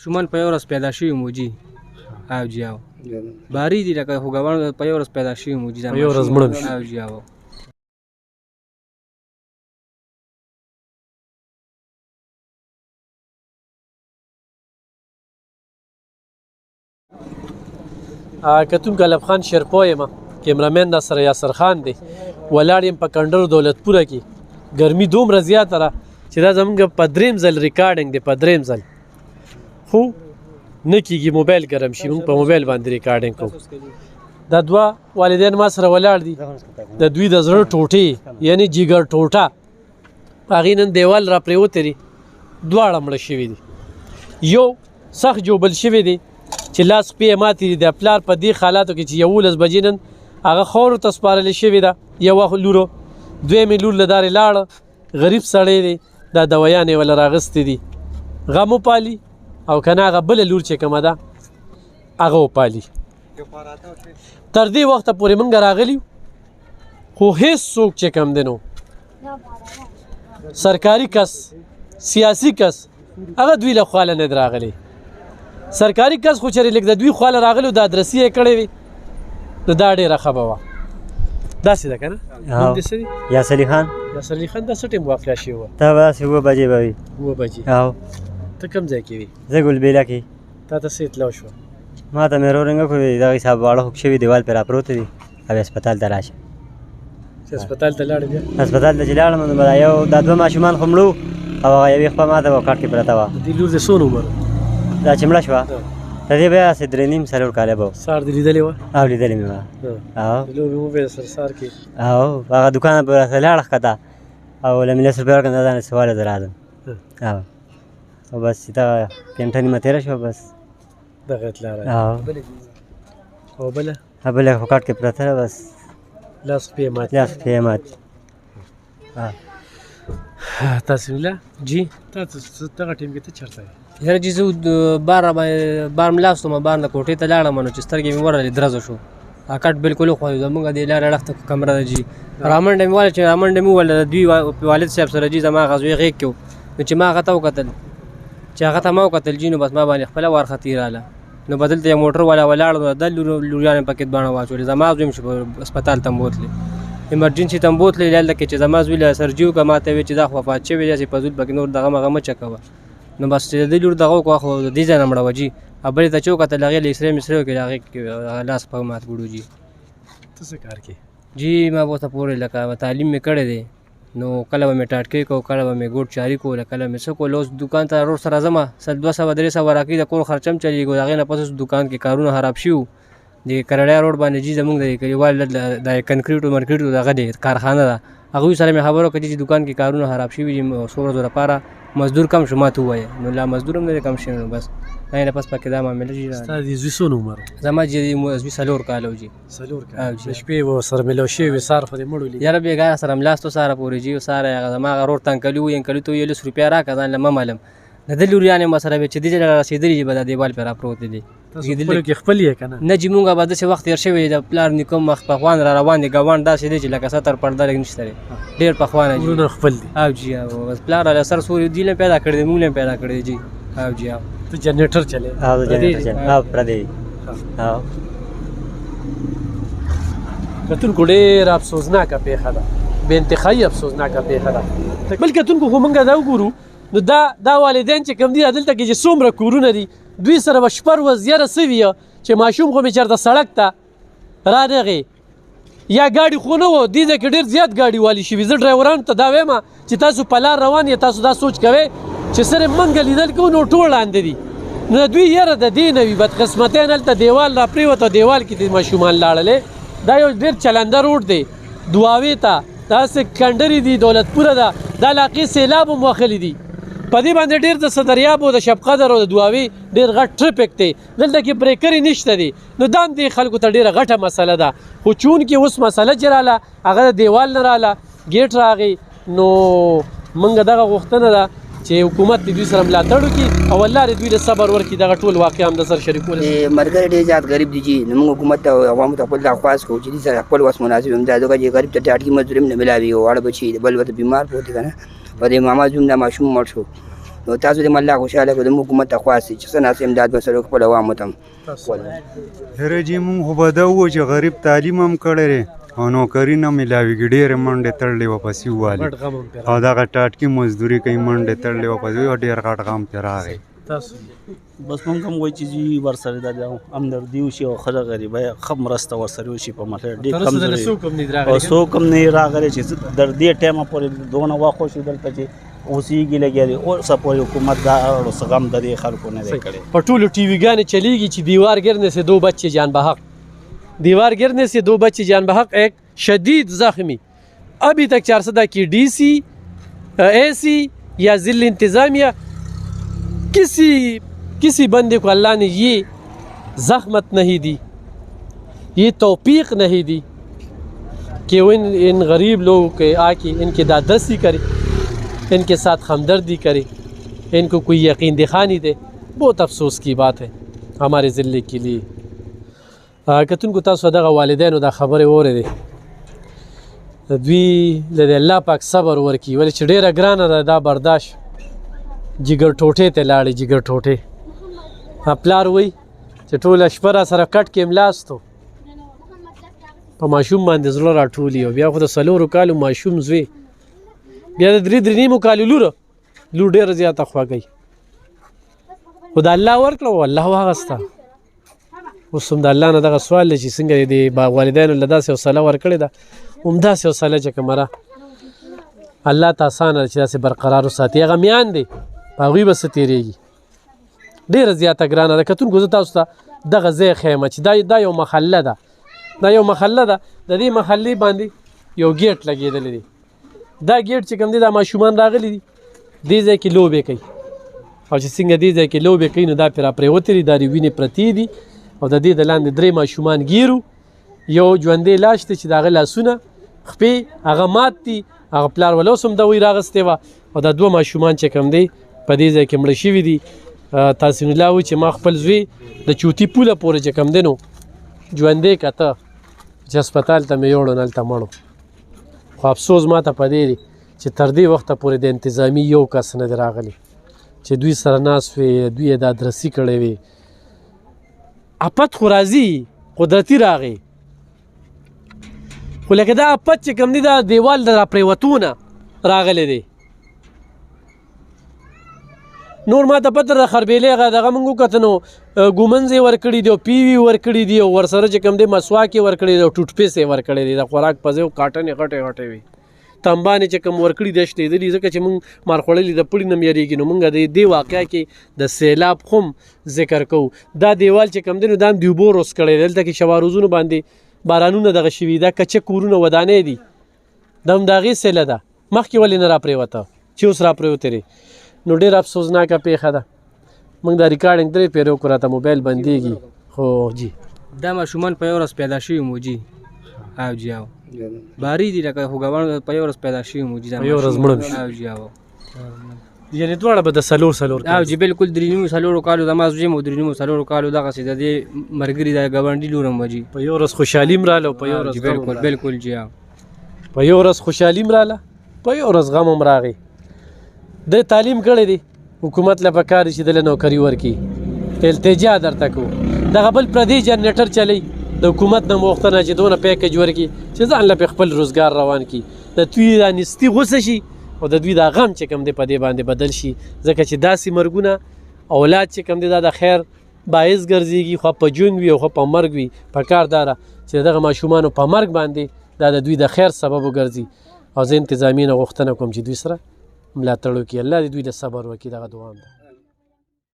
ماشومان په یوه ورځ پیدا شوي موجي او جي او باري دي لکه خوږوان په یوه ورځ پیدا شوي موجي په یوه ورځ مړه شي. او جي او کتونکو علب خان شیرپو یم کیمرامین ناصر یاسر خان دی ولاړ یم په کنډر دولتپوره کې ګرمي دومره زیاته ده چې دا زمونږ په دریم ځل ریکارډینګ دی په دریم ځل خو نه کېږي موبایل ګرم شي موږ په موبایل باندې ریکارډینګ کوو دا دوه والدین ما سره ولاړ دي د دوی د زړه ټوټې یعنی جګر ټوټه هغې نن دیوال را پرېوتې دي دواړه مړه شوي دي یو سخت جوبل شوی دی چې لاس پې یې ماتې دي د پلار په دې حالاتو کې چې 11 بجې نن هغه خاورو ته سپارلې شوې ده یوه لورو دویمې لور له دارې لاړه غریب سړی دی دا دویانې وله راغستې دي غم وپالي او که نه هغه بله لور چې کومه ده هغه وپالي تر دې وخته پورې موږ راغلي خو هېڅ څوک چې کوم دی نو سرکاري کس سیاسي کس هغه دوی له خوا نه دی راغلی سرکاري کس خو چېرې لږ د دوی خوا له راغلی د ادرسي یې کړی وي نو دا ډېره ښه به وه داسې ده که نه نوم دې څه دی یاسر علي خان یاسر علي خان دا څه ټایم واقعه شوې وه ته به داسې 7 بجې به وي 7 بجې او ته کوم ځای کې وي زه ګلبېله کې تا ته څه اطلاع شوه ما ته مې رورنګه کړو دغه حساب واړه خوږ شوي دیوال پرې راپروته دي او هسپتال ته راشه چې هسپتال ته لاړې بیا هسپتال ته چې لاړم نو به یو دا 2 ماشومان خو مړو او هغه یوې خوا ما ته په کټ کې پرته وه د دې لور د څونه عمر دا چې مړه شوه د دې بیا هسې 3.5-4 کاله به و سهار دې لیدلې وه او لیدلې مې وه او د لور مې وویل سر کې او هغه دوکان پرې راته لاړه ښکته او له مې 100 روپۍ ورکړم دا نه سواله زه راځم او بس چې دغه پېنټه نیمه تېره شوه بس دغه اطلاع راغله او بله بله خو کټ کې پرته ده بس لاس پې یې ماتې لاس پې یې ماتې تاسې الله جی تا دغه ټایم کې ته چېرته یې یاره چې زه بار مې لاس وم بار نه کوټې ته لاړم نو چې سترګې مې ورغلې درزه شو کټ بالکل وخوځېد زمونږ دې لارې اړخته کمره ده جي رامنډه مې وویل چې رامنډه مې وویل د دوی والد صاحب سره جي زما هغه زوی غېږ کې و نو چې ما هغه ته وکتل چې هغه ته ما وکتل جي نو بس ما باندې خپله وارخطي راله نو بدلته یو موټر والا ولاړ نو د لوریانې پکې باڼه واچولې زما زوی م چې هسپتال ته م بوتلې ایمرجنسي ته م بوتلې هلته کې چې زما زوی له سرجي وکړه ما ته ویل چې دا خو وفات شوی دی چې فضول پکې نور دغه مغه مه چکوه نو بس چې د دې لور دغه وکړه خو د دې ځای نه مړه وه جي او بلې ته چې وکتل هغې له اکسرې مسرې وکړې هغې لاس په مات کړو جي ته څه کار کې جی ما ورته پورې لکه تعلیم مې کړی دی نو کله به مې ټاټکۍ کوو کله به مې ګوټ چاري کوله کله مې څه کول اوس دوکان ته ورور سره ځمه 200-300 راکوي د کور خرچه هم چلېږي د هغې نه پس اوس دوکان کې کارونه خراب شوي وو د کرړیا روډ باندې جي زمونږ د کلیوال د کنکریټو مرکریټو دغه دی کارخانه ده هغوی سره مې خبره وکړه چې دوکان کې کارونه خراب شوي دي څو ورځو لپاره مزدور کم شو ما ته ووایه نو لا مزدور هم نه دی کم شوی نو بس هغې نه پس پکې دا معامله جي ستا د زوی څونه عمر زما جي زوی 4 کاله و جي 4 کاله د شپې به ورسره مېلاو شوي وې سهار خو دې مړ ولید یاره بېګا سره ملاستو ساره پورې جي ساره هغه زما هغه رور تنکلي و ینکلي ته ویل 100 روپۍ راکړه ځان له مه معلم د ده لوریانې ما سره وې چې دې ځای له رسېدلي چې به دا دیوال پرې راپروتې دي خپلو کې خپل یې که نه نه جي مونږ به داسې وخت تېر شوی د پلار نیکه مخ پخوان را روان دي ګاونډ داسې دی چې لکه 70 پرده لږ نشته دی ډېر پخوانه جي وروڼه خپل دي او جي بس پلار له سر سوري دوی له پیدا کړی دی مونږ له پیدا کړی دی جي او جي ته جنریټر چلې او جنریټر چلې او پردی او کتونکو ډېر افسوسناکه پیښه ده بې انتهایي افسوسناکه پیښه ده بل کتونکو خو موږ دا وګورو نو دا والدین چې کوم دي دلته کې چې څومره کورونه دي دوی سره به شپه ورځ یاره څه وي چې ماشوم خو مې چېرته سړک ته رانغې یا ګاډي خو نه وه دې ځای کې ډېر زیات ګاډي والي شوي زه ډرایورانو ته دا وایم چې تاسو په لار روان یې تاسو دا سوچ کوئ چې سره موږ لیدل کوو نو ټول لاندې دي نو دوی یاره د دې نه وي بدقسمتیان هلته دیوال را پرېوته دیوال کې د ماشومان لاړلې دا یو ډېر چلنده روډ دی دواوې ته داسې کنډرې دي دولتپوره ده دا علاقې سیلاب هم وهلي دي په دې باندې ډېر د صدریاب او د شب قدر او د دواوې ډېر غټ ټرفک دی دلته کې بریکرې نشته دي نو دا هم دې خلکو ته ډېره غټه مسله ده خو چونکې اوس مسله چې راله هغه د دیوال نه راله ګیټ راغی نو موږ دغه غوښتنه ده چې حکومت دوی سره ملاتړ وکړي او الله دې دوی له صبر ورکړي دغه ټول واقعه هم د سر شریکول ملګري ډېر زیات غریب دي جي نو موږ حکومت ته عوامو ته خپل درخواست کوو چې دې سره خپل وس مناسب هم دا ځکه چې غریب ته ټاټکي مزدوري هم نه ملاوي واړه بچي د بل ورته بیمار پروت دي که نه په دې ماما زوم دا ماشوم مړ شو نو تاسو دې الله خوشحاله کړو زموږ حکومت ته خواست چې څه ناسې امداد به سره خپل عوامو ته هره جی مونږ خو به دا وو چې غریب تعلیم هم کړی دی او نوکري نه میلاویږي ډېرې منډې تړلې واپسې والي او دغه ټاټکي مزدوري کوي منډې تړلې واپسې او ډېر غټ غم پرې راغی بس مونږ هم وایو چې جی ورسره د همدردي وشي او ښه د غریبۍ ښه مرسته ورسره وشي په مټ ډېر کمزوري او څوک هم نه راغلی چې تر دې ټایمه پورې دونه وخت وشي دلته چې اوسېږي لګیا دي اوسه پورې حکومت دا اړوس غم د دې خلکو نه دی کړی په ټولو ٹی وی گانے چلیږي چې دیوار गिरने से 2 बच्चे जान बहक दीवार गिरने से 2 बच्चे जान बहक एक शदीद जख्मी अभी तक 400 की डीसी एसी या जिला इंतज़ामिया किसी बंदे को अल्लाह ने ये ज़ख्मत नहीं दी ये तौफीक नहीं दी कि वो इन गरीब लोगों के आके इनकी दादरसी करे इनके साथ हमदर्दी करे इनको कोई यकीन दिखानी दे बहुत अफसोस की बात है हमारे ज़िले के लिए कतुन को तासु दغه والدینو دا خبره اورېدې دوی له الله پاک صبر ورکي ولې چې ډېره ګرانه ده دا برداشت جګر ټوټې ته لاړې جګر ټوټې پلار وایي چې ټوله شپه را سره کټ کې ملاستو په ماشوم باندې زړه راټولي او بیا خو د 4 کالو ماشوم زوی بیا د 3 کالو لور ډېره زیاته خواږی خو د الله ورکړه او الله واغسته اوس هم د الله نه دغه سوال دی چې څنګه د والدینو له داسې حوصله ورکړې ده همداسې حوصله چې کومه ده الله ته اسانه ده چې داسې برقرار وساتي هغه میان دی په هغوی به څه تېرېږي ډېره زیاته ګرانه ده کتونکو زه تاسو ته دغه ځای ښیم چې دا یو محله ده د دې محلې باندې یو ګیټ لګېدلی دی دا ګیټ چې کوم دی دا ماشومان راغلي دي دې ځای کې لوبې کوي او چې څنګه دې ځای کې لوبې کوي نو دا پرې راپرېوتې دي دا د وینې پرتې دي او د دې د لاندې 3 ماشومان ګیرو یو ژوندی لاش دی چې د هغه لاسونه خپې هغه مات دي هغه پلار ولا اوس هم دوی راغستې وه او دا 2 ماشومان چې کوم دی په دې ځای کې مړه شوي دي تحسین الله وایي چې ما خپل زوی د چوتي پوله پورې چې کوم دی نو ژوندی کته چې هسپتال ته مې یوړو نه هلته مړو خو افسوس ما ته په دې دی چې تر دې وخته پورې د انتظامي یو کس نه دی راغلی چې دوی سره ناست وي دوی یې دا درسي کړی وي اپت خو راځي قدرتي راغی خو لکه دا اپت چې کوم دی دا دیوال د راپرېوتونه راغلی دی نور ما ته پته ده خربیلې هغه دغه موږ وکته نو ګومنز یې ورکړي دي او پیوي ورکړي دي او ورسره چې کوم دی مسواک یې ورکړی دی او ټوټپیس یې ورکړی دی د خوراک په ځای کاټن یې غټې غټې وي تنبانې چې کوم ورکړي دی شتېدلي ځکه چې موږ مارخوړلي د پړي نه م یېرېږي نو موږ د دې واقعه کې د سیلاب خو ذکر کوو دا دیوال چې کوم دی نو دا هم د اوبو روس کړی دی دلته کې شواروزونو باندې بارانونه دغه شوي دا کچه کورونه ودانې دي دا هم د هغې سیله ده مخکې ولې نه راپرېوته چې اوس راپرېوتې دی نو ډېر افسوسناکه پیښه ده موږ دا ریکارډینګ 3 پیرې وکړو راته موبایل بندېږي خو جی دا ماشومان په یو ورځ پیدا شوي مو جي او جی او باری دي لکه خوګوان په یو ورځ پیدا شوي مو جي په یو ورځ مړه او جی او یعنې دواړه به د 4 او جی بالکل 3 کالو د ما زوی مو 3 کالو دغسې د دې ملګري د ګاونډي لور هم جي په یو ورځ خوشحالي هم راله په یو ورځ بالکل جی په یو ورځ خوشحالي هم راله په یو ورځ غم هم راغی د تعلیم کړی دی حکومت له پکار چې دله نوکري ورکړي التجا درته کو دغه بل پردی جنریټر چلی د حکومت نه موختنه چې دونه پیکج ورکړي چې ځان له خپل روزګار روان کړي د دوی دا نستی غوسه شي او د دوی دا غم چې کوم دی په دې باندې بدل شي ځکه چې داسې مرګونه اولاد چې کوم دی دا د خیر باعث ګرځېږي خو په ژوند وي او خو په مرګ وي پکار داره چې دغه ماشومانو په مرګ باندې دا د دوی د خیر سبب وګرځي او زه انتظامي نه غوښتنه کوم چې دوی سره ملاتړ وکړي الله دې دوی د صبر وکړي دغه دعا ده